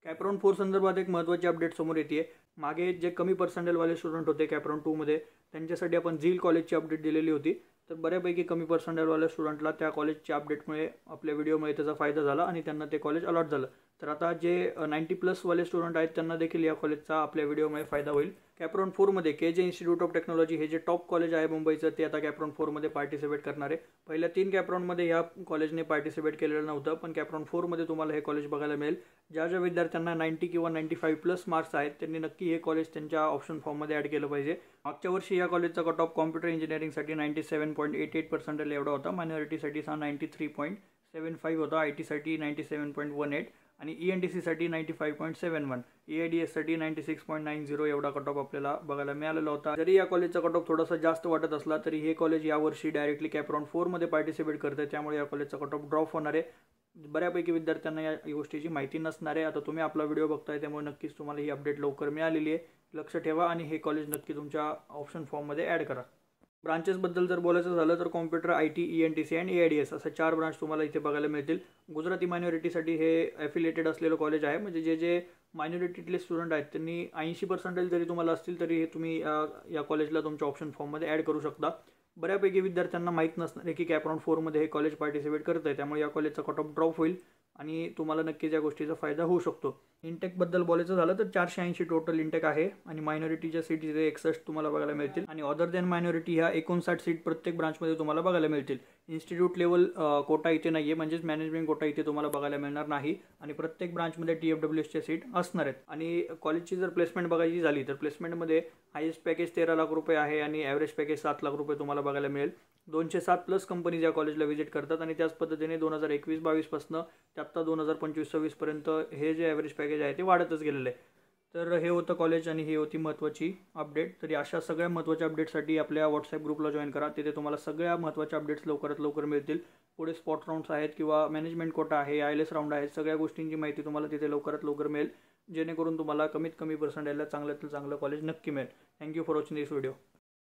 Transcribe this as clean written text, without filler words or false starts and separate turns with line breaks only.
कॅपराऊंड 4 संदर्भात एक महत्त्वाची अपडेट समोर येते. मागे जे कमी पर्सेंटाईलवाले स्टुडंट होते कॅपराऊंड 2 मध्ये त्यांच्यासाठी आपण झील कॉलेजची अपडेट दिलेली होती. तर बऱ्यापैकी कमी पर्सेंटाईलवाल्या स्टुडंटला त्या कॉलेजच्या अपडेटमुळे आपल्या व्हिडिओमध्ये त्याचा फायदा झाला आणि त्यांना ते कॉलेज अलॉट झालं. तर आता जे 90+ वाले स्टुडंट आहेत त्यांना देखील या कॉलेजचा आपल्या व्हिडिओमध्ये फायदा होईल. कॅपराऊंड 4 मध्ये KJ इन्स्टिट्यूट ऑफ टेक्नॉलॉजी हे जे टॉप कॉलेज आहे मुंबईचं ते आता कॅपराऊंड 4 मध्ये पार्टिसिपेट करणार आहे. पहिल्या 3 कॅपराऊंडमध्ये या कॉलेजने पार्टिसिपेट केलेलं नव्हतं, पण कॅपराऊंड 4 मध्ये तुम्हाला हे कॉलेज बघायला मिळेल. ज्या विद्यार्थ्यांना 90 किंवा 95+ मार्क्स आहेत त्यांनी नक्की हे कॉलेज त्यांच्या ऑप्शन फॉर्ममध्ये ॲड केलं पाहिजे. मागच्या वर्षी या कॉलेजचा कट ऑफ कॉम्प्युटर इंजिनिअरिंगसाठी 97.88% एवढा होता. मायनॉरिटीसाठी 93.75 होता. IT साठी 97.18 आणि ENTCसाठी 95.71, EIDSसाठी 96.90 एवढा कट ऑफ आपल्याला बघायला मिळालेला होता. जरी या कॉलेजचा कट ऑफ थोडासा जास्त वाटत असला तरी हे कॉलेज यावर्षी डायरेक्टली कॅपराऊंड 4 मध्ये पार्टिसिपेट करतं आहे, त्यामुळे या कॉलेजचा कट ऑफ ड्रॉप होणार आहे. बऱ्यापैकी विद्यार्थ्यांना या गोष्टीची माहिती नसणार आहे. आता तुम्ही आपला व्हिडिओ बघताय त्यामुळे नक्कीच तुम्हाला ही अपडेट लवकर मिळालेली आहे. लक्ष ठेवा आणि हे कॉलेज नक्की तुमच्या ऑप्शन फॉर्ममध्ये ॲड करा. ब्रांचेसबद्दल जर बोलायचं झालं तर कॉम्प्युटर, IT, ENTC आणि AIDS असे 4 ब्रांच तुम्हाला इथे बघायला मिळतील. गुजराती मायनॉरिटीसाठी हे ॲफिलिएटेड असलेलं कॉलेज आहे. म्हणजे जे मायनॉरिटीतले स्टुडंट आहेत त्यांनी 80% जरी तुम्हाला असतील तरी हे तुम्ही या कॉलेजला तुमच्या ऑप्शन फॉर्ममध्ये ॲड करू शकता. बऱ्यापैकी विद्यार्थ्यांना माहीत नसणार आहे की कॅपराऊंड 4 मध्ये हे कॉलेज पार्टिसिपेट करतं आहे, त्यामुळे या कॉलेजचा कट ऑफ ड्रॉप होईल आणि तुम्हाला नक्कीच या गोष्टीचा फायदा होऊ शकतो. इंटेकबद्दल बोलायचं झालं तर 480 टोटल इंटेक आहे आणि मायनॉरिटीच्या सीट इथे 61 तुम्हाला बघायला मिळतील आणि अदर दॅन मायनॉरिटी ह्या 59 सीट प्रत्येक ब्रांचमध्ये तुम्हाला बघायला मिळतील. इन्स्टिट्यूट लेवल कोटा इथे नाही आहे, म्हणजेच मॅनेजमेंट कोटा इथे तुम्हाला बघायला मिळणार नाही आणि प्रत्येक ब्रांचमध्ये TFWSच्या सीट असणार आहेत. आणि कॉलेजची जर प्लेसमेंट बघायची झाली तर प्लेसमेंटमध्ये हायेस्ट पॅकेज 13 लाख रुपये आहे आणि ॲव्हरेज पॅकेज 7 लाख रुपये तुम्हाला बघायला मिळेल. 207+ कंपनीज या कॉलेजला व्हिजिट करतात आणि त्याच पद्धतीने 2021-22 पासून ते आत्ता 2025-26 पर्यंत हे जे ॲव्हरेज पॅकेज आहे ते वाढतच गेलेलं आहे. तर हे होतं कॉलेज आणि ही होती महत्त्वाची अपडेट. तरी अशा सगळ्या महत्त्वाच्या अपडेटसाठी आपल्या व्हॉट्सॲप ग्रुपला जॉईन करा. तिथे तुम्हाला सगळ्या महत्त्वाच्या अपडेट्स लवकरात लवकर मिळतील. पुढे स्पॉट राऊंड्स आहेत किंवा मॅनेजमेंट कोटा आहे, ILS राऊंड आहेत, सगळ्या गोष्टींची माहिती तुम्हाला तिथे लवकरात लवकर मिळेल, जेणेकरून तुम्हाला कमीत कमी पर्सेंटाईलला चांगल्यातील चांगलं कॉलेज नक्की मिळेल. Thank you for watching this video.